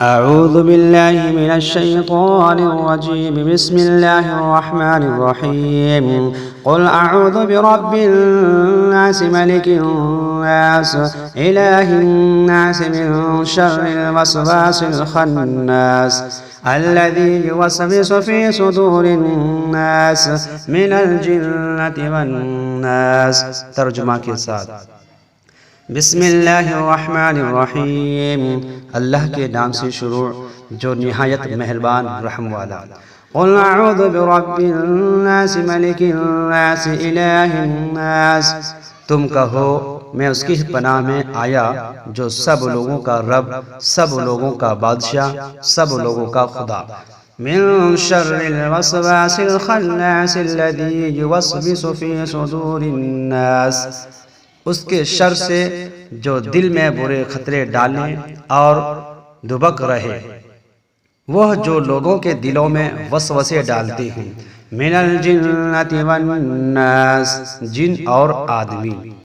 अऊज़ु बिल्लाहि मिनश्शैतानिर्रजीम बिस्मिल्लाहिर्रहमानिर्रहीम क़ुल अऊज़ु बिरब्बिन नास मलिकिन नास इलाहिन नास मिन शर्रिल वस्वासिल खन्नास अल्लज़ी युवस्विसु फ़ी सुदूरिन नास मिनल जिन्नति वन नास। तर्जुमा के साथ बिस्मिल्लाहिर्रहमानिर्रहीम, अल्लाह के नाम से शुरू जो निहायत मेहरबान रहम वाला। क़ुल अऊज़ु बिरब्बिन नास मलिकिन नास इलाहिन नास, तुम कहो मैं उसकी पनाह में आया जो सब लोगों का रब, सब लोगों का बादशाह, सब लोगों का खुदा। मिन शर्रिल वस्वासिल खन्नास अल्लज़ी युवस्विसु फ़ी सुदूरिन नास, उसके शर से जो दिल में बुरे खतरे डालने और दुबक रहे, वह जो लोगों के दिलों में वसवसे डालते हैं। मिनल जिन्नति वन नास, जिन और आदमी।